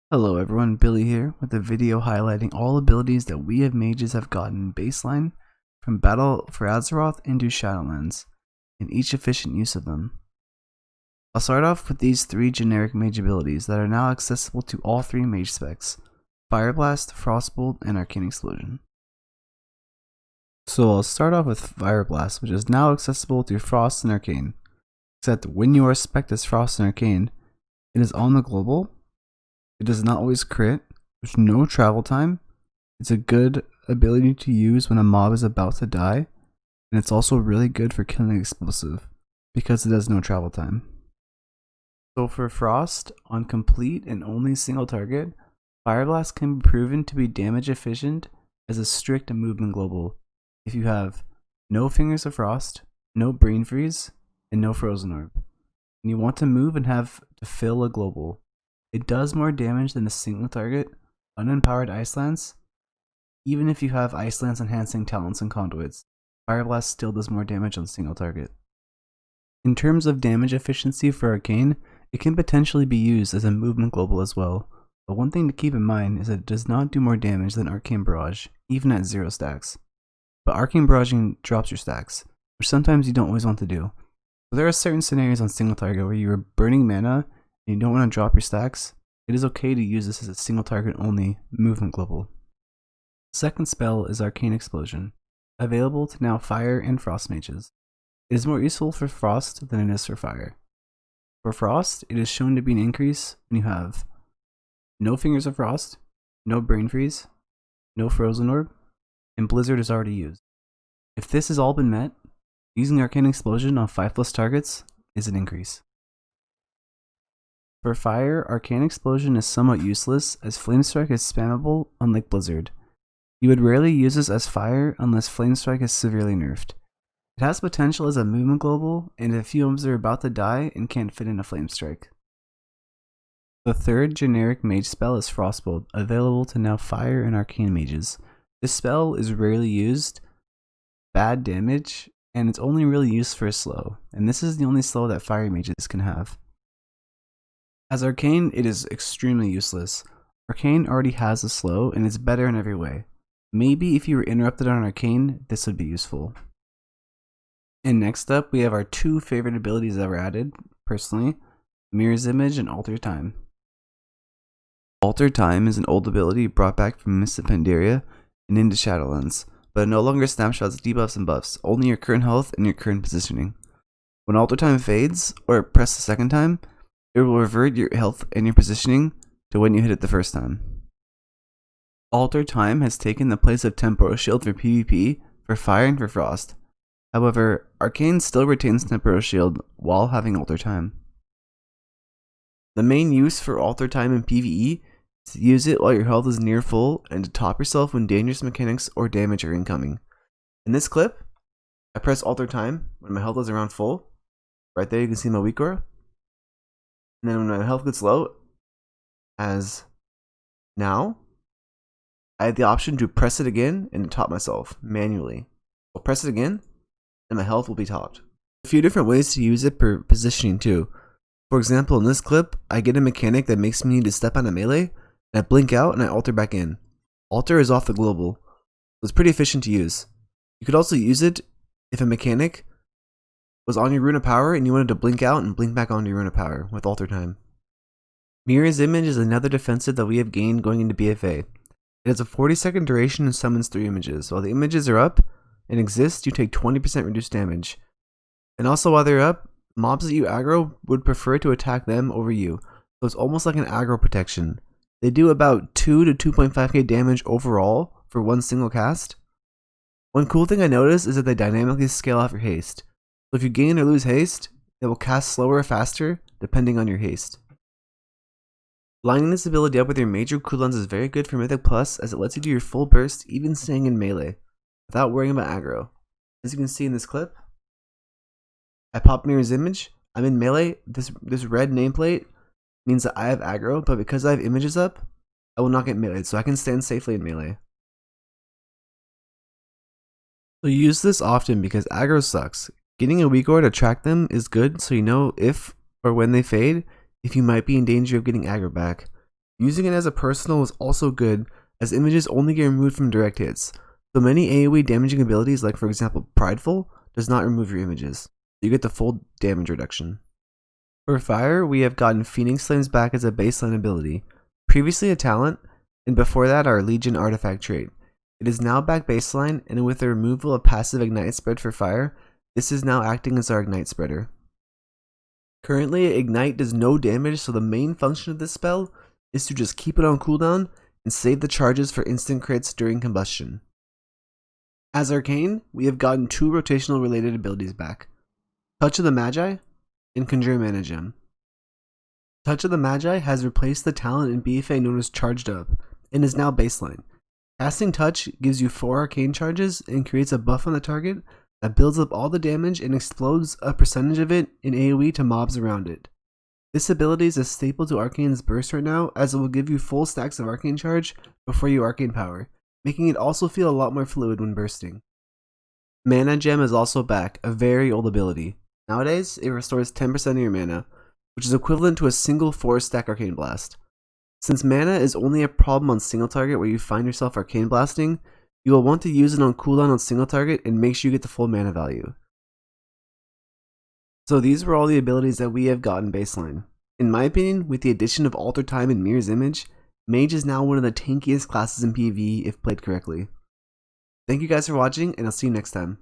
Hello everyone, Billy here with a video highlighting all abilities that we as mages have gotten in baseline from Battle for Azeroth into Shadowlands, and each efficient use of them. I'll start off with these three generic mage abilities that are now accessible to all three mage specs: Fire Blast, Frostbolt, and Arcane Explosion. So I'll start off with Fire Blast, which is now accessible to Frost and Arcane, except when you are spec'd as Frost and Arcane, it is on the global. It does not always crit, there's no travel time, it's a good ability to use when a mob is about to die, and it's also really good for killing an explosive, because it has no travel time. So for Frost, on complete and only single target, Fire Blast can be proven to be damage efficient as a strict movement global if you have no Fingers of Frost, no Brain Freeze, and no Frozen Orb, and you want to move and have to fill a global. It does more damage than a single target, unempowered Ice Lance. Even if you have Ice Lance enhancing talents and conduits, Fire Blast still does more damage on single target. In terms of damage efficiency for Arcane, it can potentially be used as a movement global as well, but one thing to keep in mind is that it does not do more damage than Arcane Barrage, even at 0 stacks. But Arcane Barraging drops your stacks, which sometimes you don't always want to do. So there are certain scenarios on single target where you are burning mana and you don't want to drop your stacks. It is okay to use this as a single target only movement global. Second spell is Arcane Explosion, available to now Fire and Frost mages. It is more useful for Frost than it is for Fire. For Frost, it is shown to be an increase when you have no Fingers of Frost, no Brain Freeze, no Frozen Orb, and Blizzard is already used. If this has all been met, using Arcane Explosion on 5+ targets is an increase. For Fire, Arcane Explosion is somewhat useless as Flame Strike is spammable unlike Blizzard. You would rarely use this as Fire unless Flame Strike is severely nerfed. It has potential as a movement global and if few mobs are about to die and can't fit in a Flame Strike. The third generic mage spell is Frostbolt, available to now Fire and Arcane mages. This spell is rarely used, bad damage, and it's only really used for a slow, and this is the only slow that Fire mages can have. As Arcane, it is extremely useless. Arcane already has a slow, and it's better in every way. Maybe if you were interrupted on Arcane, this would be useful. And next up, we have our two favorite abilities ever added, personally, Mirror's Image and Alter Time. Alter Time is an old ability brought back from Mists of Pandaria and into Shadowlands, but it no longer snapshots debuffs and buffs, only your current health and your current positioning. When Alter Time fades, or pressed the second time, it will revert your health and your positioning to when you hit it the first time. Alter Time has taken the place of Temporal Shield for PvP, for Fire, and for Frost. However, Arcane still retains Temporal Shield while having Alter Time. The main use for Alter Time in PvE is to use it while your health is near full and to top yourself when dangerous mechanics or damage are incoming. In this clip, I press Alter Time when my health is around full. Right there you can see my weak aura. And then when my health gets low, as now, I have the option to press it again and to top myself manually. I'll press it again, and my health will be topped. A few different ways to use it per positioning too. For example, in this clip, I get a mechanic that makes me need to step on a melee, and I blink out and I alter back in. Alter is off the global, so it's pretty efficient to use. You could also use it if a mechanic was on your Rune of Power and you wanted to blink out and blink back onto your Rune of Power with Alter Time. Mirror's Image is another defensive that we have gained going into BFA. It has a 40-second duration and summons 3 images. While the images are up and exist, you take 20% reduced damage. And also while they're up, mobs that you aggro would prefer to attack them over you, so it's almost like an aggro protection. They do about 2 to 2.5k damage overall for one single cast. One cool thing I noticed is that they dynamically scale off your haste. So if you gain or lose haste, it will cast slower or faster depending on your haste. Lining this ability up with your major cooldowns is very good for Mythic Plus as it lets you do your full burst even staying in melee without worrying about aggro. As you can see in this clip, I pop Mirror's Image, I'm in melee, this red nameplate means that I have aggro, but because I have images up, I will not get meleeed, so I can stand safely in melee. So use this often because aggro sucks. Getting a weak aura to track them is good so you know if or when they fade, if you might be in danger of getting aggro back. Using it as a personal is also good, as images only get removed from direct hits, so many AoE damaging abilities like for example Prideful does not remove your images. You get the full damage reduction. For fire, we have gotten Phoenix Flames back as a baseline ability, previously a talent, and before that our Legion artifact trait. It is now back baseline, and with the removal of passive Ignite spread for fire, this is now acting as our Ignite spreader. Currently, Ignite does no damage, so the main function of this spell is to just keep it on cooldown and save the charges for instant crits during combustion. As Arcane, we have gotten 2 rotational related abilities back, Touch of the Magi and Conjure Mana Gem. Touch of the Magi has replaced the talent in BFA known as Charged Up, and is now baseline. Casting Touch gives you 4 arcane charges and creates a buff on the target that builds up all the damage and explodes a percentage of it in AoE to mobs around it. This ability is a staple to Arcane's burst right now, as it will give you full stacks of arcane charge before you arcane power, making it also feel a lot more fluid when bursting. Mana Gem is also back, a very old ability. Nowadays, it restores 10% of your mana, which is equivalent to a single 4-stack Arcane Blast. Since mana is only a problem on single target where you find yourself Arcane Blasting, you will want to use it on cooldown on single target and make sure you get the full mana value. So these were all the abilities that we have gotten baseline. In my opinion, with the addition of Alter Time and Mirror's Image, Mage is now one of the tankiest classes in PvE if played correctly. Thank you guys for watching, and I'll see you next time.